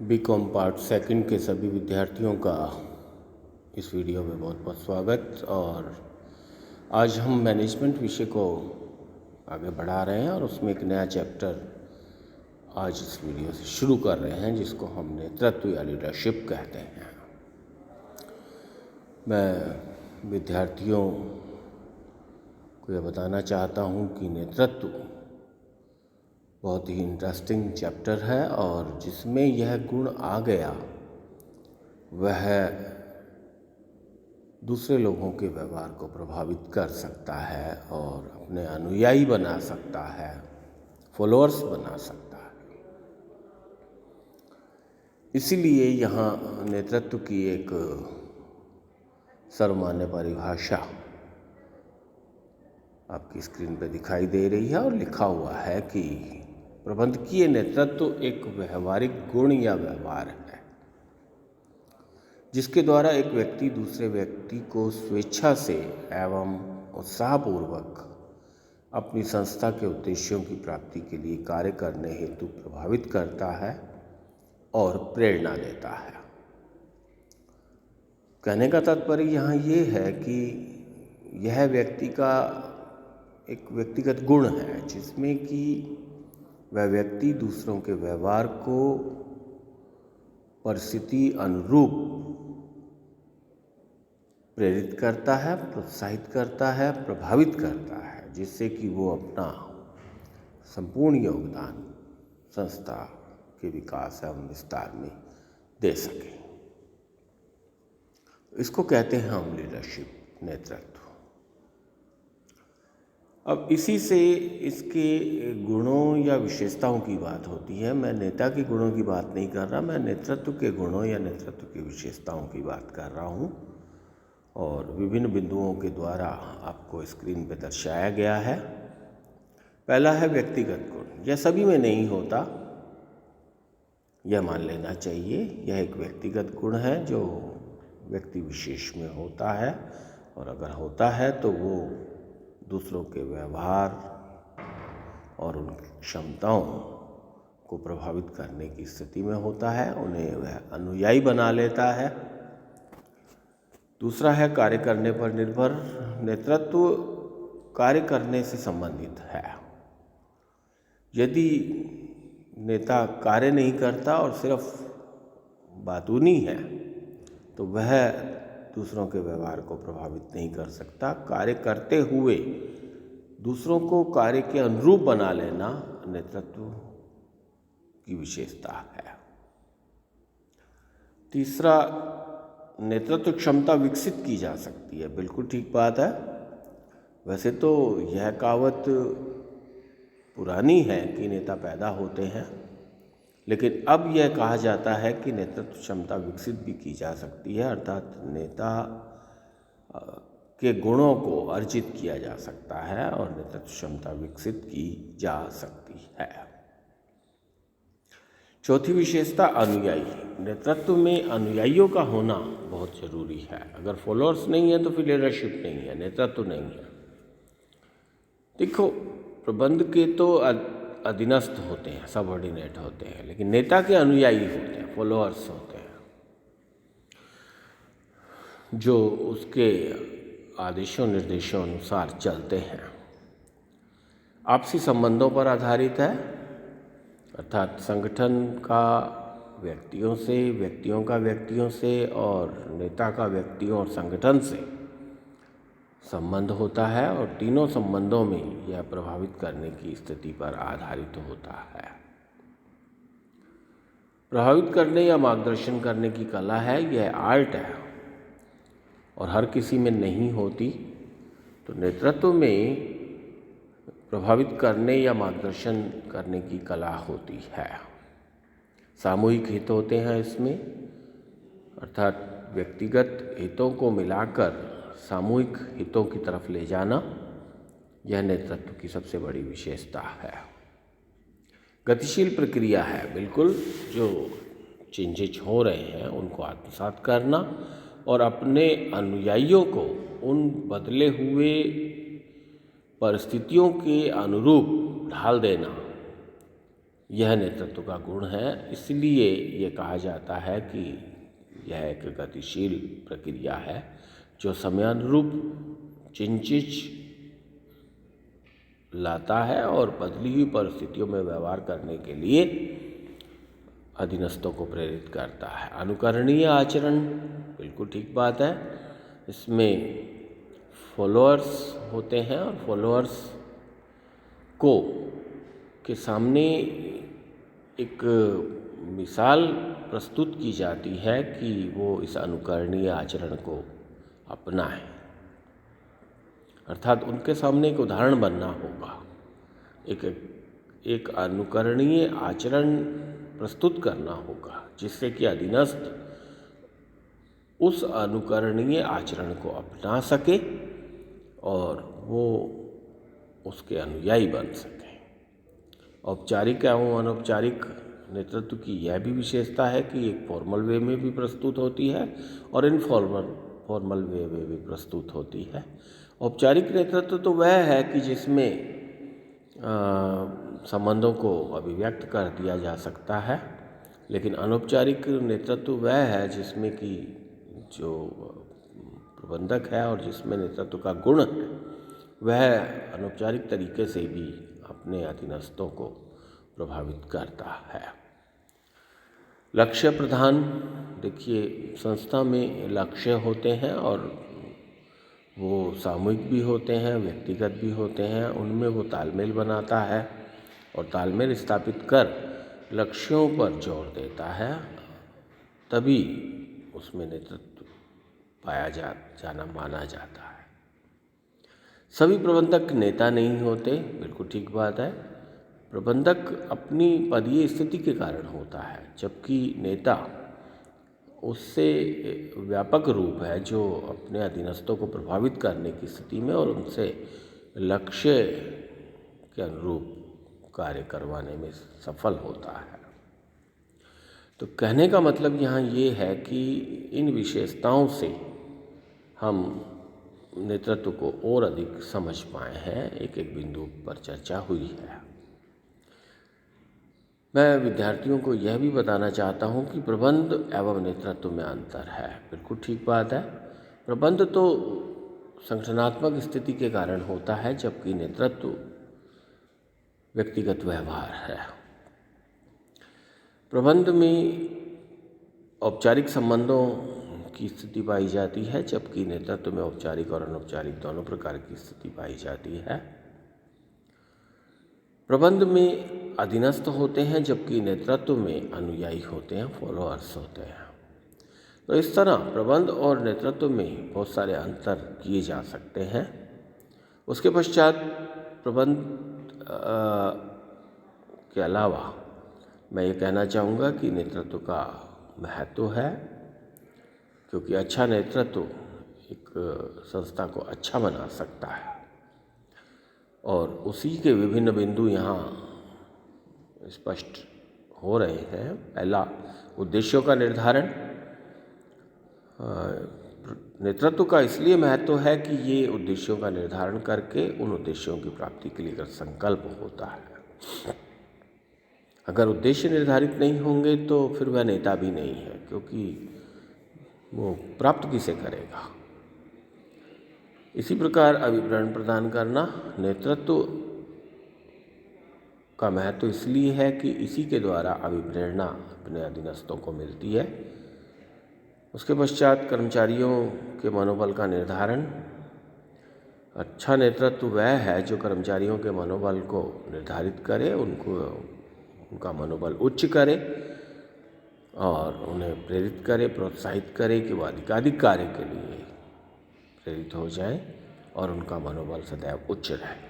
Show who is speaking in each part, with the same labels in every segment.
Speaker 1: BCom part second के सभी विद्यार्थियों का इस वीडियो में बहुत बहुत स्वागत। और आज हम मैनेजमेंट विषय को आगे बढ़ा रहे हैं और उसमें एक नया चैप्टर आज इस वीडियो से शुरू कर रहे हैं, जिसको हम नेतृत्व या लीडरशिप कहते हैं। मैं विद्यार्थियों को यह बताना चाहता हूँ कि नेतृत्व बहुत ही इंटरेस्टिंग चैप्टर है और जिसमें यह गुण आ गया वह दूसरे लोगों के व्यवहार को प्रभावित कर सकता है और अपने अनुयायी बना सकता है, फॉलोअर्स बना सकता है। इसीलिए यहाँ नेतृत्व की एक सर्वमान्य परिभाषा आपकी स्क्रीन पर दिखाई दे रही है और लिखा हुआ है कि प्रबंधकीय नेतृत्व एक व्यवहारिक गुण या व्यवहार है जिसके द्वारा एक व्यक्ति दूसरे व्यक्ति को स्वेच्छा से एवं उत्साहपूर्वक अपनी संस्था के उद्देश्यों की प्राप्ति के लिए कार्य करने हेतु प्रभावित करता है और प्रेरणा देता है। कहने का तात्पर्य यहाँ ये है कि यह व्यक्ति का एक व्यक्तिगत गुण है जिसमें कि वह व्यक्ति दूसरों के व्यवहार को परिस्थिति अनुरूप प्रेरित करता है, प्रोत्साहित करता है, प्रभावित करता है, जिससे कि वो अपना संपूर्ण योगदान संस्था के विकास एवं विस्तार में दे सके। इसको कहते हैं हम लीडरशिप, नेतृत्व। अब इसी से इसके गुणों या विशेषताओं की बात होती है। मैं नेता के गुणों की बात नहीं कर रहा, मैं नेतृत्व के गुणों या नेतृत्व की विशेषताओं की बात कर रहा हूँ और विभिन्न बिंदुओं के द्वारा आपको स्क्रीन पर दर्शाया गया है। पहला है व्यक्तिगत गुण। यह सभी में नहीं होता, यह मान लेना चाहिए। यह एक व्यक्तिगत गुण है जो व्यक्ति विशेष में होता है और अगर होता है तो वो दूसरों के व्यवहार और उनकी क्षमताओं को प्रभावित करने की स्थिति में होता है, उन्हें वह अनुयायी बना लेता है। दूसरा है कार्य करने पर निर्भर। नेतृत्व कार्य करने से संबंधित है। यदि नेता कार्य नहीं करता और सिर्फ बातूनी है तो वह दूसरों के व्यवहार को प्रभावित नहीं कर सकता। कार्य करते हुए दूसरों को कार्य के अनुरूप बना लेना नेतृत्व की विशेषता है। तीसरा, नेतृत्व क्षमता विकसित की जा सकती है। बिल्कुल ठीक बात है। वैसे तो यह कहावत पुरानी है कि नेता पैदा होते हैं, लेकिन अब यह कहा जाता है कि नेतृत्व क्षमता विकसित भी की जा सकती है, अर्थात नेता के गुणों को अर्जित किया जा सकता है और नेतृत्व क्षमता विकसित की जा सकती है। चौथी विशेषता, अनुयायी। नेतृत्व में अनुयायियों का होना बहुत जरूरी है। अगर फॉलोअर्स नहीं है तो फिर लीडरशिप नहीं है, नेतृत्व नहीं है। देखो, प्रबंध के तो अधीनस्थ होते हैं, सबऑर्डिनेट होते हैं, लेकिन नेता के अनुयायी होते हैं, फॉलोअर्स होते हैं, जो उसके आदेशों निर्देशों अनुसार चलते हैं। आपसी संबंधों पर आधारित है, अर्थात संगठन का व्यक्तियों से, व्यक्तियों का व्यक्तियों से और नेता का व्यक्तियों और संगठन से संबंध होता है और तीनों संबंधों में यह प्रभावित करने की स्थिति पर आधारित होता है। प्रभावित करने या मार्गदर्शन करने की कला है, यह आर्ट है और हर किसी में नहीं होती। तो नेतृत्व में प्रभावित करने या मार्गदर्शन करने की कला होती है। सामूहिक हित होते हैं इसमें, अर्थात व्यक्तिगत हितों को मिलाकर सामूहिक हितों की तरफ ले जाना, यह नेतृत्व की सबसे बड़ी विशेषता है। गतिशील प्रक्रिया है, बिल्कुल, जो चेंजेज हो रहे हैं उनको आत्मसात करना और अपने अनुयायियों को उन बदले हुए परिस्थितियों के अनुरूप ढाल देना, यह नेतृत्व का गुण है। इसलिए ये कहा जाता है कि यह एक गतिशील प्रक्रिया है जो समयानुरूप चिंचिच लाता है और बदली हुई परिस्थितियों में व्यवहार करने के लिए अधीनस्थों को प्रेरित करता है। अनुकरणीय आचरण, बिल्कुल ठीक बात है। इसमें फॉलोअर्स होते हैं और फॉलोअर्स को के सामने एक मिसाल प्रस्तुत की जाती है कि वो इस अनुकरणीय आचरण को अपनाएं, अर्थात उनके सामने एक उदाहरण बनना होगा। एक अनुकरणीय आचरण प्रस्तुत करना होगा जिससे कि अधीनस्थ उस अनुकरणीय आचरण को अपना सके और वो उसके अनुयायी बन सके। औपचारिक एवं अनौपचारिक नेतृत्व की यह भी विशेषता है कि एक फॉर्मल वे में भी प्रस्तुत होती है और फॉर्मल वे में भी प्रस्तुत होती है। औपचारिक नेतृत्व तो वह है कि जिसमें संबंधों को अभिव्यक्त कर दिया जा सकता है, लेकिन अनौपचारिक नेतृत्व वह है जिसमें कि जो प्रबंधक है और जिसमें नेतृत्व का गुण है वह अनौपचारिक तरीके से भी अपने अधीनस्थों को प्रभावित करता है। लक्ष्य प्रधान, देखिए संस्था में लक्ष्य होते हैं और वो सामूहिक भी होते हैं, व्यक्तिगत भी होते हैं। उनमें वो तालमेल बनाता है और तालमेल स्थापित कर लक्ष्यों पर जोर देता है, तभी उसमें नेतृत्व पाया जाना माना जाता है। सभी प्रबंधक नेता नहीं होते, बिल्कुल ठीक बात है। प्रबंधक अपनी पदीय स्थिति के कारण होता है, जबकि नेता उससे व्यापक रूप है जो अपने अधीनस्थों को प्रभावित करने की स्थिति में और उनसे लक्ष्य के अनुरूप कार्य करवाने में सफल होता है। तो कहने का मतलब यहाँ ये है कि इन विशेषताओं से हम नेतृत्व को और अधिक समझ पाए हैं। एक एक बिंदु पर चर्चा हुई है। मैं विद्यार्थियों को यह भी बताना चाहता हूँ कि प्रबंध एवं नेतृत्व में अंतर है। बिल्कुल ठीक बात है। प्रबंध तो संगठनात्मक स्थिति के कारण होता है, जबकि नेतृत्व व्यक्तिगत व्यवहार है। प्रबंध में औपचारिक संबंधों की स्थिति पाई जाती है, जबकि नेतृत्व में औपचारिक और अनौपचारिक दोनों प्रकार की स्थिति पाई जाती है। प्रबंध में अधीनस्थ होते हैं, जबकि नेतृत्व में अनुयायी होते हैं, फॉलोअर्स होते हैं। तो इस तरह प्रबंध और नेतृत्व में बहुत सारे अंतर किए जा सकते हैं। उसके पश्चात प्रबंध के अलावा मैं ये कहना चाहूँगा कि नेतृत्व का महत्व है, क्योंकि अच्छा नेतृत्व एक संस्था को अच्छा बना सकता है और उसी के विभिन्न बिंदु यहाँ स्पष्ट हो रहे हैं। पहला, उद्देश्यों का निर्धारण। नेतृत्व का इसलिए महत्व है कि ये उद्देश्यों का निर्धारण करके उन उद्देश्यों की प्राप्ति के लिए संकल्प होता है। अगर उद्देश्य निर्धारित नहीं होंगे तो फिर वह नेता भी नहीं है, क्योंकि वो प्राप्त किसे करेगा। इसी प्रकार अभिप्रेरण प्रदान करना। नेतृत्व का महत्व इसलिए है कि इसी के द्वारा अभिप्रेरणा अपने अधीनस्थों को मिलती है। उसके पश्चात कर्मचारियों के मनोबल का निर्धारण। अच्छा नेतृत्व वह है जो कर्मचारियों के मनोबल को निर्धारित करे, उनका मनोबल उच्च करे और उन्हें प्रेरित करे, प्रोत्साहित करे कि वह अधिकाधिक कार्य के लिए प्रेरित हो जाएं और उनका मनोबल सदैव उच्च रहे।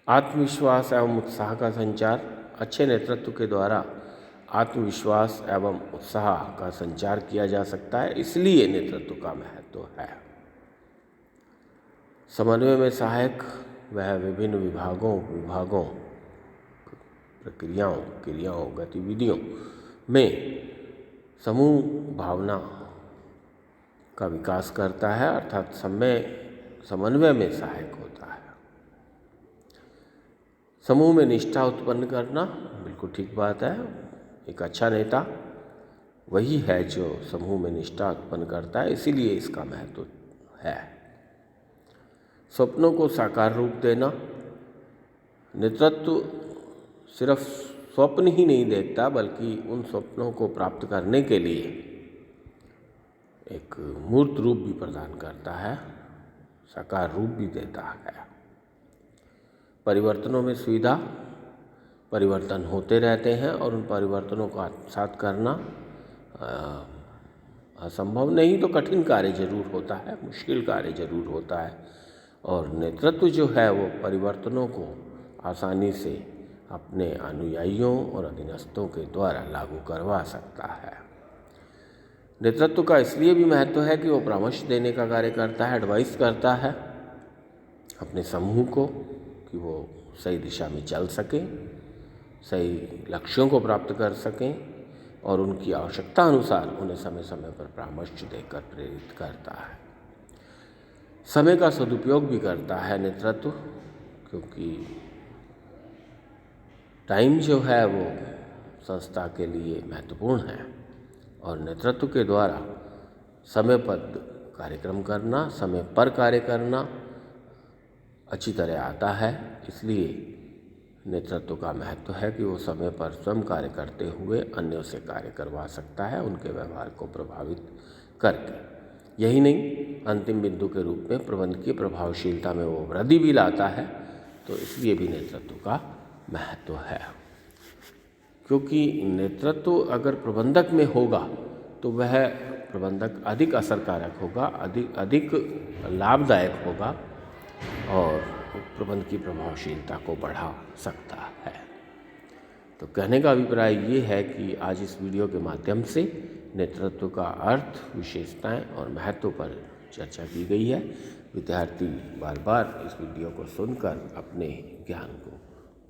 Speaker 1: आत्मविश्वास एवं उत्साह का संचार। अच्छे नेतृत्व के द्वारा आत्मविश्वास एवं उत्साह का संचार किया जा सकता है, इसलिए नेतृत्व का महत्व है। समन्वय में सहायक। वह विभिन्न विभागों प्रक्रियाओं, क्रियाओं, गतिविधियों में समूह भावना का विकास करता है, अर्थात समन्वय में सहायक होता है। समूह में निष्ठा उत्पन्न करना, बिल्कुल ठीक बात है। एक अच्छा नेता वही है जो समूह में निष्ठा उत्पन्न करता है, इसीलिए इसका महत्व है। स्वप्नों को साकार रूप देना, नेतृत्व सिर्फ स्वप्न ही नहीं देखता बल्कि उन स्वप्नों को प्राप्त करने के लिए एक मूर्त रूप भी प्रदान करता है, साकार रूप भी देता है। परिवर्तनों में सुविधा, परिवर्तन होते रहते हैं और उन परिवर्तनों को आत्मसात करना असंभव नहीं तो कठिन कार्य जरूर होता है, मुश्किल कार्य जरूर होता है। और नेतृत्व जो है वो परिवर्तनों को आसानी से अपने अनुयायियों और अधीनस्थों के द्वारा लागू करवा सकता है। नेतृत्व का इसलिए भी महत्व है कि वो परामर्श देने का कार्य करता है, एडवाइस करता है अपने समूह को कि वो सही दिशा में चल सकें, सही लक्ष्यों को प्राप्त कर सकें और उनकी आवश्यकता अनुसार उन्हें समय समय पर परामर्श देकर प्रेरित करता है। समय का सदुपयोग भी करता है नेतृत्व, क्योंकि टाइम जो है वो संस्था के लिए महत्वपूर्ण है और नेतृत्व के द्वारा समयबद्ध कार्यक्रम करना, समय पर कार्य करना अच्छी तरह आता है। इसलिए नेतृत्व का महत्व है कि वो समय पर स्वयं कार्य करते हुए अन्यों से कार्य करवा सकता है, उनके व्यवहार को प्रभावित करके। यही नहीं, अंतिम बिंदु के रूप में प्रबंधकीय प्रभावशीलता में वो वृद्धि भी लाता है, तो इसलिए भी नेतृत्व का महत्व है। क्योंकि नेतृत्व अगर प्रबंधक में होगा तो वह प्रबंधक अधिक असरकारक होगा, अधिक लाभदायक होगा और प्रबंध की प्रभावशीलता को बढ़ा सकता है। तो कहने का अभिप्राय ये है कि आज इस वीडियो के माध्यम से नेतृत्व का अर्थ, विशेषताएं और महत्व पर चर्चा की गई है। विद्यार्थी बार बार इस वीडियो को सुनकर अपने ज्ञान को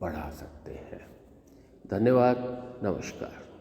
Speaker 1: बढ़ा सकते हैं। धन्यवाद, नमस्कार।